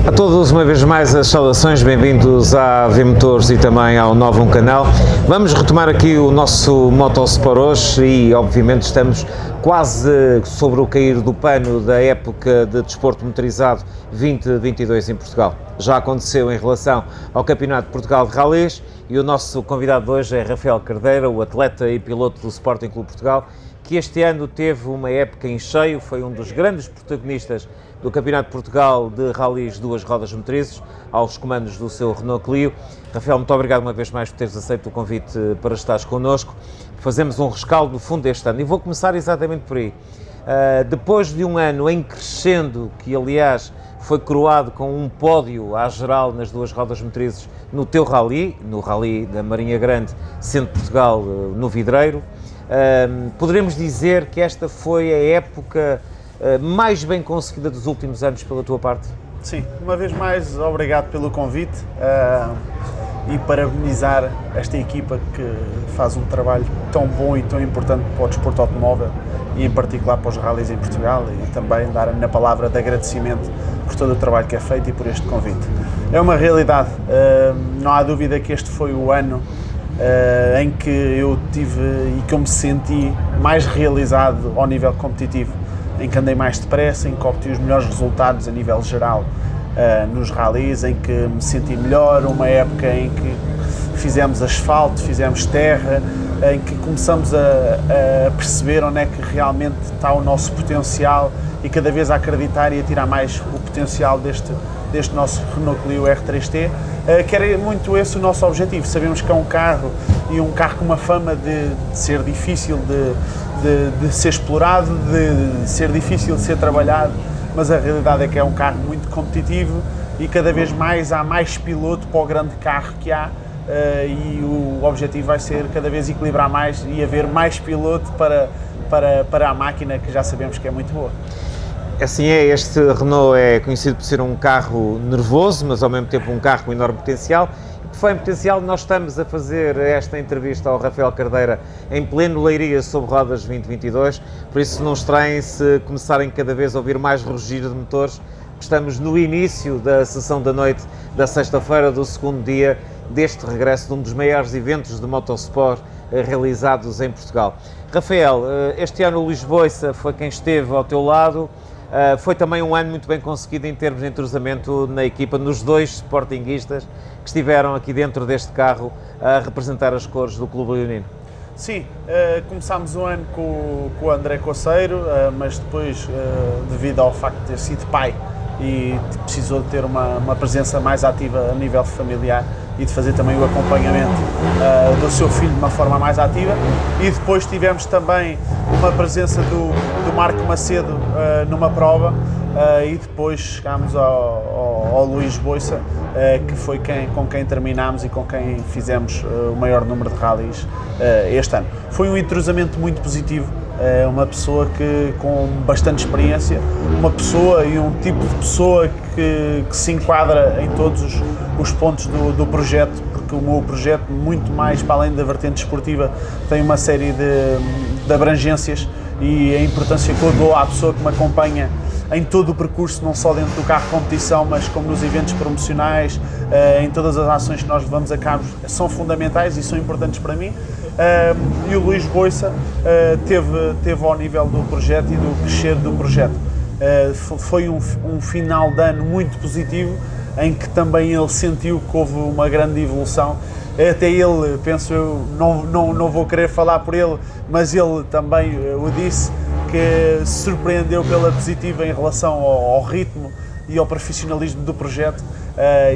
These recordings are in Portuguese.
A todos, uma vez mais, as saudações, bem-vindos à AV Motores e também ao Novo Canal. Vamos retomar aqui o nosso Motosport hoje e, obviamente, estamos quase sobre o cair do pano da época de desporto motorizado 2022 em Portugal. Já aconteceu em relação ao Campeonato de Portugal de Rallys e o nosso convidado de hoje é Rafael Cardeira, o atleta e piloto do Sporting Clube Portugal, que este ano teve uma época em cheio, foi um dos grandes protagonistas do Campeonato de Portugal de Rallys duas rodas motrizes, aos comandos do seu Renault Clio. Rafael, muito obrigado uma vez mais por teres aceito o convite para estares connosco. Fazemos um rescaldo no fundo deste ano e vou começar exatamente por aí. Depois de um ano em crescendo, que aliás foi coroado com um pódio à geral nas duas rodas motrizes no teu rally, no rally da Marinha Grande, Centro de Portugal, no Vidreiro, poderemos dizer que esta foi a época mais bem conseguida dos últimos anos pela tua parte? Sim, uma vez mais, obrigado pelo convite e parabenizar esta equipa que faz um trabalho tão bom e tão importante para o desporto automóvel e em particular para os rallies em Portugal, e também dar a minha palavra de agradecimento por todo o trabalho que é feito e por este convite. É uma realidade, não há dúvida que este foi o ano em que eu tive e que eu me senti mais realizado ao nível competitivo, em que andei mais depressa, em que obtive os melhores resultados a nível geral nos rallies, em que me senti melhor, uma época em que fizemos asfalto, fizemos terra, em que começamos a perceber onde é que realmente está o nosso potencial e cada vez a acreditar e a tirar mais o potencial deste nosso Renault Clio R3T, que era muito esse o nosso objetivo. Sabemos que é um carro e um carro com uma fama de ser difícil de ser explorado, de ser difícil de ser trabalhado, mas a realidade é que é um carro muito competitivo e cada vez mais há mais piloto para o grande carro que há, e o objetivo vai ser cada vez equilibrar mais e haver mais piloto para a máquina, que já sabemos que é muito boa. Assim é, este Renault é conhecido por ser um carro nervoso, mas ao mesmo tempo um carro com enorme potencial. E por falar em potencial, nós estamos a fazer esta entrevista ao Rafael Cardeira em pleno Leiria sobre rodas 2022, por isso não estranhem se começarem cada vez a ouvir mais rugir de motores, porque estamos no início da sessão da noite da sexta-feira do segundo dia deste regresso de um dos maiores eventos de motosport realizados em Portugal. Rafael, este ano o Luís Boiça foi quem esteve ao teu lado. Foi também um ano muito bem conseguido em termos de entrosamento na equipa, nos dois sportinguistas que estiveram aqui dentro deste carro a representar as cores do Clube Leonino. Sim, começámos o ano com o André Coceiro, mas depois, devido ao facto de ter sido pai e precisou de ter uma presença mais ativa a nível familiar e de fazer também o acompanhamento do seu filho de uma forma mais ativa, e depois tivemos também uma presença do Marco Macedo numa prova, e depois chegámos ao Luís Boiça, que foi com quem terminámos e com quem fizemos o maior número de rallies este ano. Foi um entrosamento muito positivo, uma pessoa com bastante experiência, uma pessoa e um tipo de pessoa que se enquadra em todos os pontos do projeto, porque o meu projeto, muito mais para além da vertente esportiva, tem uma série de abrangências, e a importância que eu dou à pessoa que me acompanha em todo o percurso, não só dentro do carro de competição, mas como nos eventos promocionais, em todas as ações que nós levamos a cabo, são fundamentais e são importantes para mim. E o Luís Boiça teve ao nível do projeto e do crescer do projeto. Foi um final de ano muito positivo, em que também ele sentiu que houve uma grande evolução. Até ele, penso eu, não vou querer falar por ele, mas ele também o disse, que se surpreendeu pela positiva em relação ao ritmo e ao profissionalismo do projeto,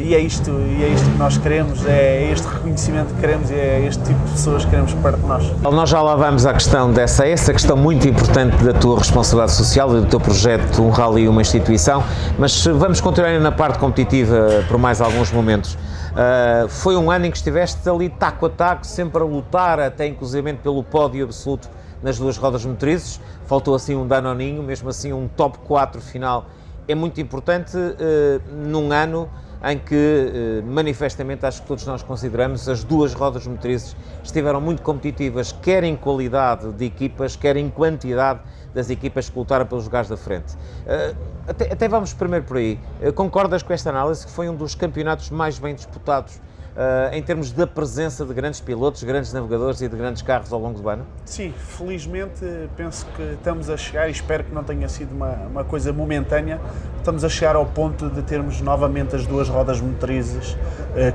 e é isto que nós queremos, é este reconhecimento que queremos e é este tipo de pessoas que queremos perto de nós. Nós já lá vamos à questão essa questão muito importante da tua responsabilidade social e do teu projeto, um rally e uma instituição, mas vamos continuar na parte competitiva por mais alguns momentos. Foi um ano em que estiveste ali taco a taco, sempre a lutar, até inclusivamente pelo pódio absoluto nas duas rodas motrizes. Faltou assim um danoninho, mesmo assim um top 4 final é muito importante num ano em que, manifestamente, acho que todos nós consideramos, as duas rodas motrizes estiveram muito competitivas, quer em qualidade de equipas, quer em quantidade das equipas que lutaram pelos lugares da frente. Até vamos primeiro por aí. Concordas com esta análise que foi um dos campeonatos mais bem disputados em termos da presença de grandes pilotos, grandes navegadores e de grandes carros ao longo do ano? Sim, felizmente penso que estamos a chegar, e espero que não tenha sido uma coisa momentânea, estamos a chegar ao ponto de termos novamente as duas rodas motrizes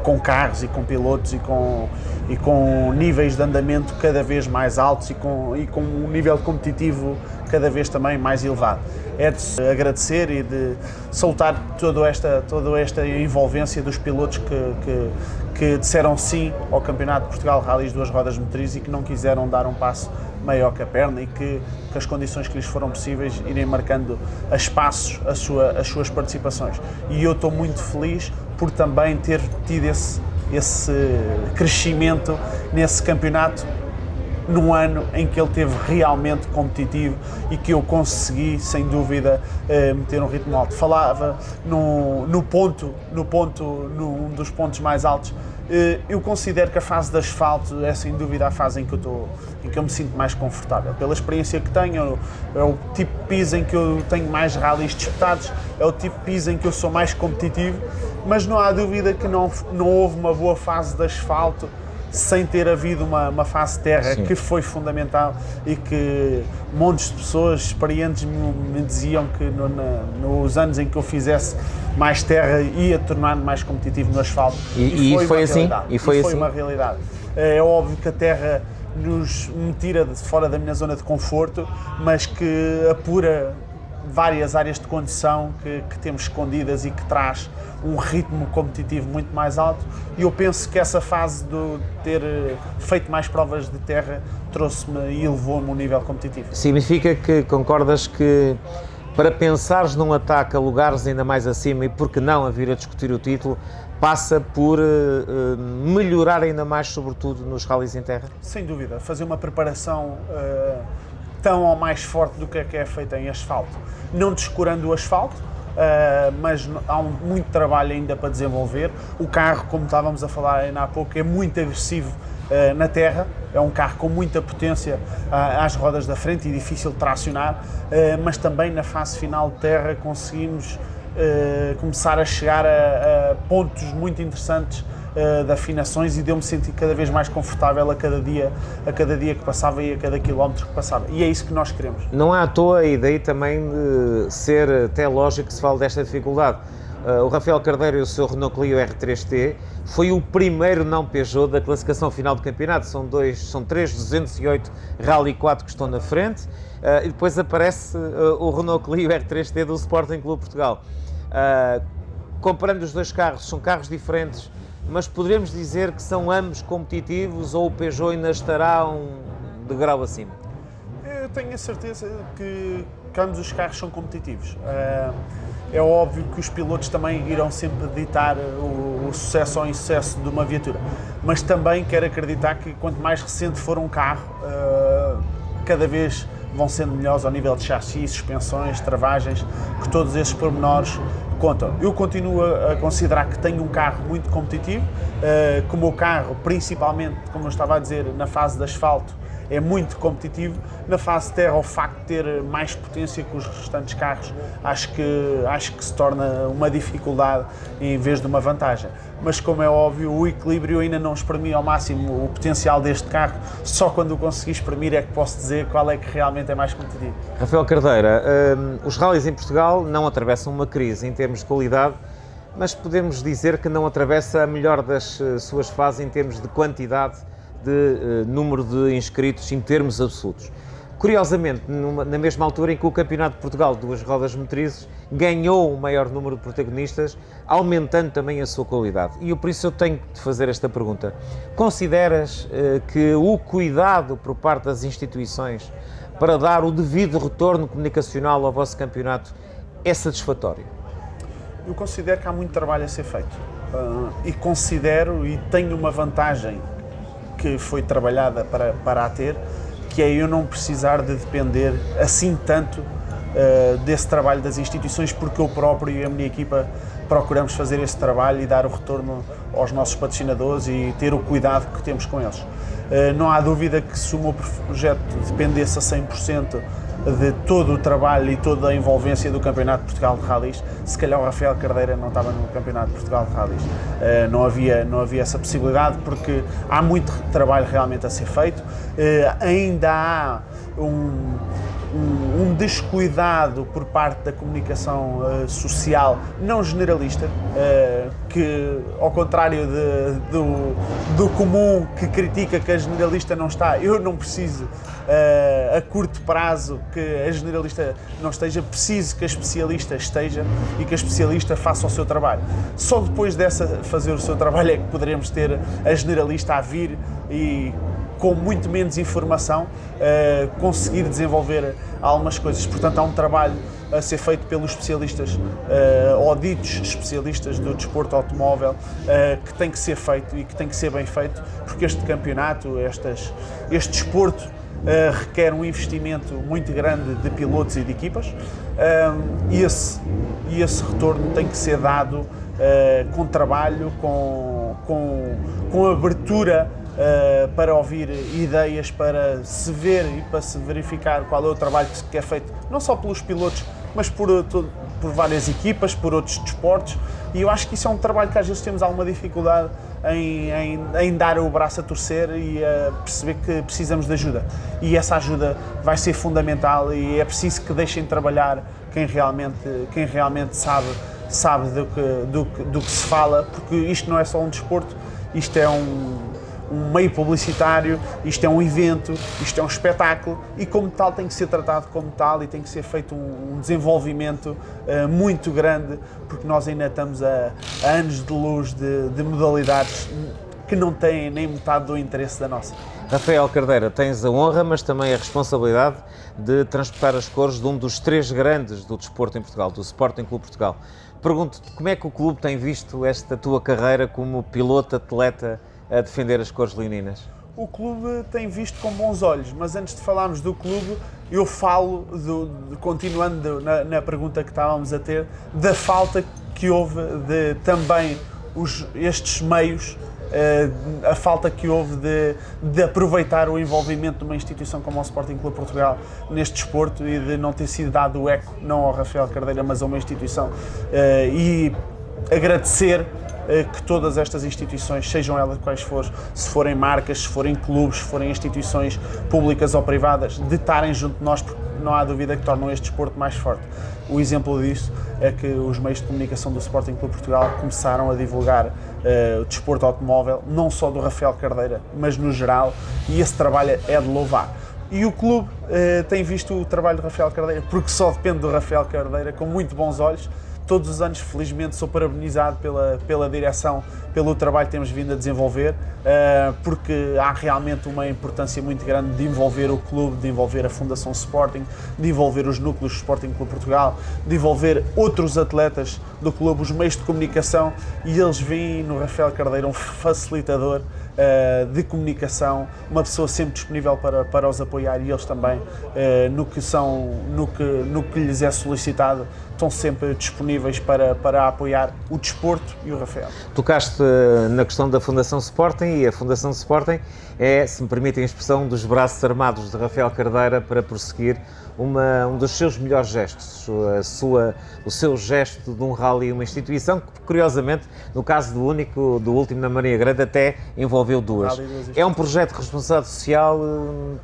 com carros e com pilotos e com níveis de andamento cada vez mais altos e com um nível competitivo cada vez também mais elevado. É de se agradecer e de soltar toda esta envolvência dos pilotos que disseram sim ao Campeonato de Portugal Rallys duas rodas motrizes e que não quiseram dar um passo maior que a perna e que as condições que lhes foram possíveis irem marcando a espaços as suas participações. E eu estou muito feliz por também ter tido esse crescimento nesse campeonato num ano em que ele teve realmente competitivo e que eu consegui, sem dúvida, meter um ritmo alto. Falava num dos pontos mais altos. Eu considero que a fase de asfalto é sem dúvida a fase em que eu me sinto mais confortável. Pela experiência que tenho, é o tipo de piso em que eu tenho mais rallies disputados, é o tipo de piso em que eu sou mais competitivo, mas não há dúvida que não houve uma boa fase de asfalto sem ter havido uma fase de terra. Sim. Que foi fundamental e que montes de pessoas experientes me diziam que nos anos em que eu fizesse mais terra ia tornar-me mais competitivo no asfalto. E foi assim? E foi uma realidade. É óbvio que a terra me tira de fora da minha zona de conforto, mas que apura várias áreas de condução que temos escondidas e que traz um ritmo competitivo muito mais alto, e eu penso que essa fase de ter feito mais provas de terra trouxe-me e elevou-me um nível competitivo. Significa que concordas que para pensares num ataque a lugares ainda mais acima e por que não a vir a discutir o título, passa por melhorar ainda mais, sobretudo nos rallies em terra? Sem dúvida, fazer uma preparação tão ou mais forte do que é feita em asfalto. Não descurando o asfalto, mas há muito trabalho ainda para desenvolver. O carro, como estávamos a falar ainda há pouco, é muito agressivo na terra, é um carro com muita potência às rodas da frente e difícil de tracionar, mas também na fase final de terra conseguimos começar a chegar a pontos muito interessantes de afinações, e deu-me sentir cada vez mais confortável a cada dia que passava e a cada quilómetro que passava, e é isso que nós queremos. Não há à toa, e daí também de ser até lógico que se fale desta dificuldade. O Rafael Cardeiro e o seu Renault Clio R3T foi o primeiro não Peugeot da classificação final do campeonato. São 3 208 Rally 4 que estão na frente, e depois aparece o Renault Clio R3T do Sporting Clube Portugal. Comparando os dois carros, são carros diferentes, mas poderíamos dizer que são ambos competitivos, ou o Peugeot ainda estará um degrau acima? Eu tenho a certeza que ambos os carros são competitivos. É óbvio que os pilotos também irão sempre ditar o sucesso ou insucesso de uma viatura, mas também quero acreditar que quanto mais recente for um carro, cada vez vão sendo melhores ao nível de chassi, suspensões, travagens, que todos esses pormenores contam. Eu continuo a considerar que tenho um carro muito competitivo, que o meu carro, principalmente, como eu estava a dizer, na fase de asfalto, é muito competitivo. Na fase de terra, o facto de ter mais potência que os restantes carros, acho que se torna uma dificuldade em vez de uma vantagem. Mas, como é óbvio, o equilíbrio ainda não exprimi ao máximo o potencial deste carro. Só quando o conseguir exprimir é que posso dizer qual é que realmente é mais competitivo. Rafael Cardeira, os rallies em Portugal não atravessam uma crise em termos de qualidade, mas podemos dizer que não atravessa a melhor das suas fases em termos de quantidade de número de inscritos em termos absolutos. Curiosamente, na mesma altura em que o Campeonato de Portugal de duas rodas motrizes ganhou um maior número de protagonistas, aumentando também a sua qualidade. E por isso eu tenho de fazer esta pergunta. Consideras que o cuidado por parte das instituições para dar o devido retorno comunicacional ao vosso campeonato é satisfatório? Eu considero que há muito trabalho a ser feito. E considero, e tenho uma vantagem que foi trabalhada para a ter, que é eu não precisar de depender assim tanto desse trabalho das instituições, porque eu próprio e a minha equipa procuramos fazer esse trabalho e dar o retorno aos nossos patrocinadores e ter o cuidado que temos com eles. Não há dúvida que se o meu projeto dependesse a 100% de todo o trabalho e toda a envolvência do Campeonato de Portugal de Rallys, se calhar o Rafael Cardeira não estava no Campeonato de Portugal de Rallys. Não havia essa possibilidade, porque há muito trabalho realmente a ser feito. Ainda há um descuidado por parte da comunicação social não generalista, que, ao contrário do comum, que critica que a generalista não está, eu não preciso a curto prazo que a generalista não esteja, preciso que a especialista esteja e que a especialista faça o seu trabalho. Só depois dessa fazer o seu trabalho é que poderemos ter a generalista a vir e, com muito menos informação, conseguir desenvolver algumas coisas. Portanto, há um trabalho a ser feito pelos especialistas, ou ditos especialistas do desporto automóvel, que tem que ser feito e que tem que ser bem feito, porque este campeonato, este desporto, requer um investimento muito grande de pilotos e de equipas, e esse retorno tem que ser dado com trabalho, com abertura, para ouvir ideias, para se ver e para se verificar qual é o trabalho que é feito, não só pelos pilotos, mas por várias equipas, por outros desportos, e eu acho que isso é um trabalho que às vezes temos alguma dificuldade em dar o braço a torcer e a perceber que precisamos de ajuda. E essa ajuda vai ser fundamental e é preciso que deixem trabalhar quem realmente sabe do que se fala, porque isto não é só um desporto, isto é um meio publicitário, isto é um evento, isto é um espetáculo e, como tal, tem que ser tratado como tal e tem que ser feito um desenvolvimento muito grande, porque nós ainda estamos a anos de luz de modalidades que não têm nem metade do interesse da nossa. Rafael Cardeira, tens a honra, mas também a responsabilidade de transportar as cores de um dos 3 grandes do desporto em Portugal, do Sporting Clube Portugal. Pergunto-te, como é que o clube tem visto esta tua carreira como piloto, atleta, a defender as cores leoninas? O clube tem visto com bons olhos, mas antes de falarmos do clube, eu falo, continuando na pergunta que estávamos a ter, da falta que houve de também estes meios, a falta que houve de aproveitar o envolvimento de uma instituição como o Sporting Clube Portugal neste desporto e de não ter sido dado o eco, não ao Rafael Cardeira, mas a uma instituição, e agradecer que todas estas instituições, sejam elas quais forem, se forem marcas, se forem clubes, se forem instituições públicas ou privadas, de estarem junto de nós, porque não há dúvida que tornam este desporto mais forte. O exemplo disso é que os meios de comunicação do Sporting Clube Portugal começaram a divulgar o desporto automóvel, não só do Rafael Cardeira, mas no geral, e esse trabalho é de louvar. E o clube tem visto o trabalho do Rafael Cardeira, porque só depende do Rafael Cardeira, com muito bons olhos. Todos os anos, felizmente, sou parabenizado pela direção, pelo trabalho que temos vindo a desenvolver, porque há realmente uma importância muito grande de envolver o clube, de envolver a Fundação Sporting, de envolver os núcleos do Sporting Clube Portugal, de envolver outros atletas do clube, os meios de comunicação, e eles veem no Rafael Cardeira um facilitador de comunicação, uma pessoa sempre disponível para os apoiar, e eles também, no que lhes é solicitado, estão sempre disponíveis para apoiar o desporto e o Rafael. Tocaste na questão da Fundação Sporting, e a Fundação Sporting é, se me permitem a expressão, dos braços armados de Rafael Cardeira para prosseguir um dos seus melhores gestos, o seu gesto de um rally, uma instituição que, curiosamente, no caso do último na Maria Grande, até envolveu duas. É um projeto de responsabilidade social.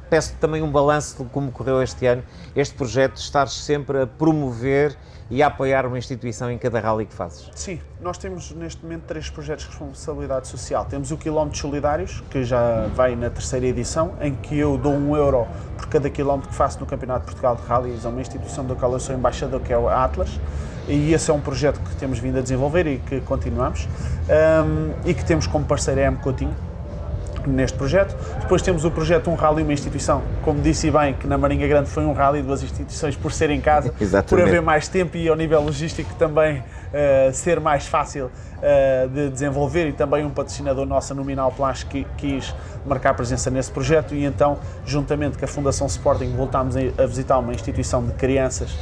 Peço também um balanço de como correu este ano, este projeto de estar sempre a promover e a apoiar uma instituição em cada rally que fazes. Sim, nós temos neste momento 3 projetos de responsabilidade social. Temos o Quilómetros Solidários, que já vai na 3ª edição, em que eu dou €1 por cada quilómetro que faço no Campeonato de Portugal de Rallys, a uma instituição da qual eu sou embaixador, que é o Atlas, e esse é um projeto que temos vindo a desenvolver e que continuamos, e que temos como parceiro a M Coutinho. neste projeto. Depois temos o projeto Um Rally, uma instituição, como disse bem, que na Marinha Grande foi um rally, duas instituições por ser em casa, por haver mais tempo e ao nível logístico também ser mais fácil de desenvolver, e também um patrocinador nosso, a Nominal Plás, que quis marcar presença nesse projeto, e então, juntamente com a Fundação Sporting, voltámos a visitar uma instituição de crianças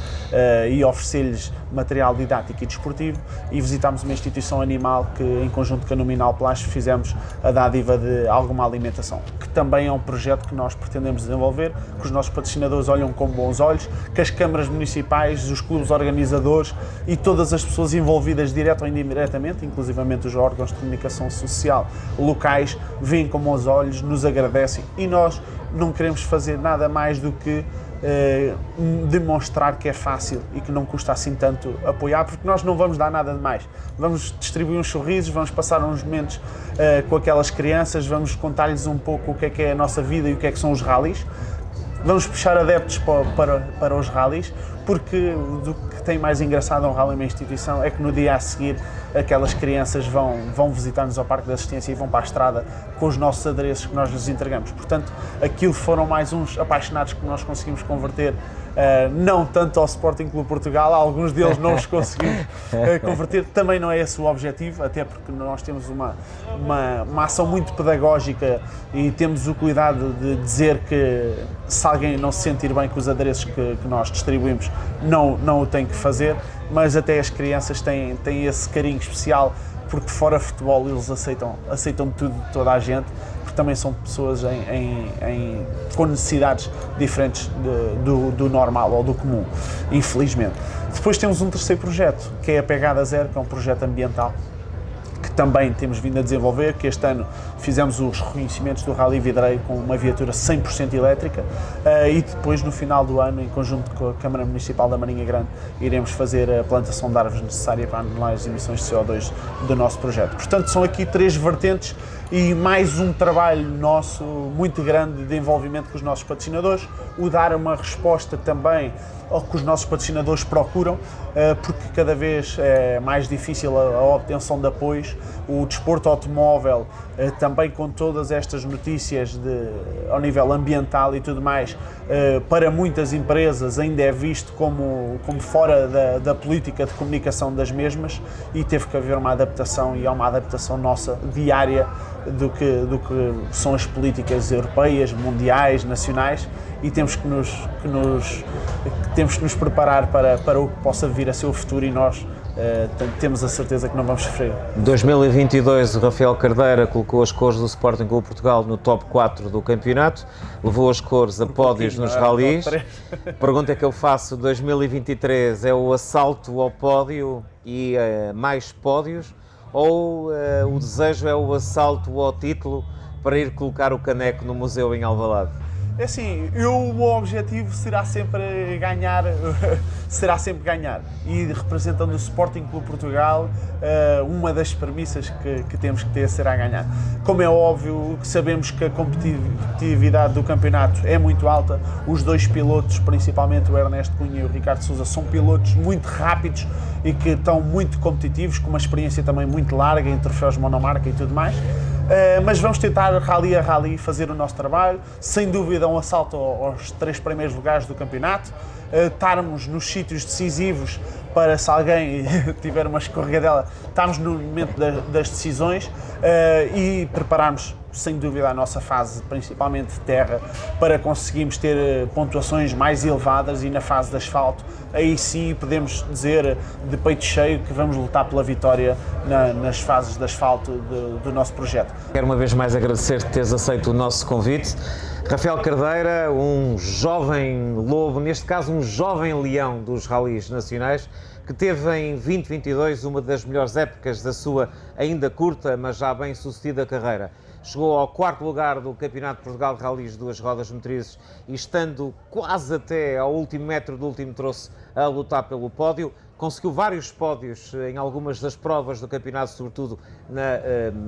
e oferecer-lhes material didático e desportivo, e visitámos uma instituição animal que, em conjunto com a Nominal Plás, fizemos a dádiva de alguma alimentação, que também é um projeto que nós pretendemos desenvolver, que os nossos patrocinadores olham com bons olhos, que as câmaras municipais, os clubes organizadores e todas as pessoas envolvidas direta ou indiretamente, inclusivamente os órgãos de comunicação social locais, veem com bons olhos, nos agradecem, e nós não queremos fazer nada mais do que demonstrar que é fácil e que não custa assim tanto apoiar, porque nós não vamos dar nada de mais. Vamos distribuir uns sorrisos, vamos passar uns momentos com aquelas crianças, vamos contar-lhes um pouco o que é a nossa vida e o que é que são os rallies. Vamos puxar adeptos para os rallies, porque do que tem mais engraçado um rally em uma instituição é que no dia a seguir aquelas crianças vão visitar-nos ao Parque da Assistência e vão para a estrada com os nossos adereços que nós lhes entregamos. Portanto, aquilo foram mais uns apaixonados que nós conseguimos converter, não tanto ao Sporting Clube Portugal, alguns deles não os conseguimos converter, também não é esse o objetivo, até porque nós temos uma ação muito pedagógica e temos o cuidado de dizer que se alguém não se sentir bem com os adereços que nós distribuímos, não o tem que fazer, mas até as crianças têm esse carinho especial, porque fora futebol eles aceitam tudo de toda a gente, porque também são pessoas com necessidades diferentes do normal ou do comum, infelizmente. Depois temos um terceiro projeto, que é a Pegada Zero, que é um projeto ambiental, que também temos vindo a desenvolver, que este ano fizemos os reconhecimentos do Rally Vidreiro com uma viatura 100% elétrica, e depois no final do ano, em conjunto com a Câmara Municipal da Marinha Grande, iremos fazer a plantação de árvores necessária para anular as emissões de CO2 do nosso projeto. Portanto, são aqui três vertentes e mais um trabalho nosso muito grande de envolvimento com os nossos patrocinadores, o dar uma resposta também ao que os nossos patrocinadores procuram, porque cada vez é mais difícil a obtenção de apoios. O desporto automóvel, também com todas estas notícias ao nível ambiental e tudo mais, para muitas empresas ainda é visto como fora da política de comunicação das mesmas, e teve que haver uma adaptação, e há uma adaptação nossa diária do que são as políticas europeias, mundiais, nacionais, e temos que nos preparar para o que possa vir a ser o futuro, e nós temos a certeza que não vamos sofrer. Em 2022, o Rafael Cardeira colocou as cores do Sporting Clube Portugal no top 4 do campeonato, levou as cores a pódios nos rallies. A pergunta que eu faço: 2023 é o assalto ao pódio e mais pódios, ou o desejo é o assalto ao título para ir colocar o caneco no museu em Alvalade? É assim, o meu objetivo será sempre ganhar, e representando o Sporting Clube Portugal, uma das premissas que temos que ter será ganhar. Como é óbvio, que sabemos que a competitividade do campeonato é muito alta, os dois pilotos, principalmente o Ernesto Cunha e o Ricardo Sousa, são pilotos muito rápidos e que estão muito competitivos, com uma experiência também muito larga em troféus monomarca e tudo mais. Mas vamos tentar, rally a rally, fazer o nosso trabalho, sem dúvida um assalto aos 3 primeiros lugares do campeonato, estarmos nos sítios decisivos para, se alguém tiver uma escorregadela, estarmos no momento das decisões, e prepararmos sem dúvida a nossa fase, principalmente de terra, para conseguirmos ter pontuações mais elevadas, e na fase de asfalto, aí sim podemos dizer de peito cheio que vamos lutar pela vitória nas fases de asfalto do nosso projeto. Quero uma vez mais agradecer-te teres aceito o nosso convite. Rafael Cardeira, um jovem lobo, neste caso um jovem leão dos rallies nacionais, que teve em 2022 uma das melhores épocas da sua ainda curta, mas já bem sucedida carreira. Chegou ao 4º lugar do Campeonato de Portugal de Rallies de 2 rodas motrizes, e estando quase até ao último metro do último troço a lutar pelo pódio, conseguiu vários pódios em algumas das provas do campeonato, sobretudo na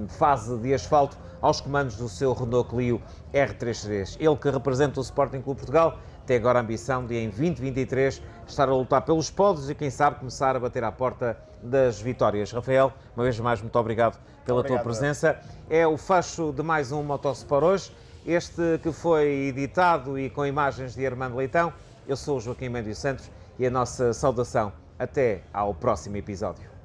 fase de asfalto, aos comandos do seu Renault Clio R33. Ele que representa o Sporting Clube Portugal, tem agora a ambição de, em 2023, estar a lutar pelos pódios e, quem sabe, começar a bater à porta das vitórias. Rafael, uma vez mais, muito obrigado pela tua presença. É o fecho de mais um Motosport hoje, este que foi editado e com imagens de Armando Leitão. Eu sou o Joaquim Mendes Santos e a nossa saudação até ao próximo episódio.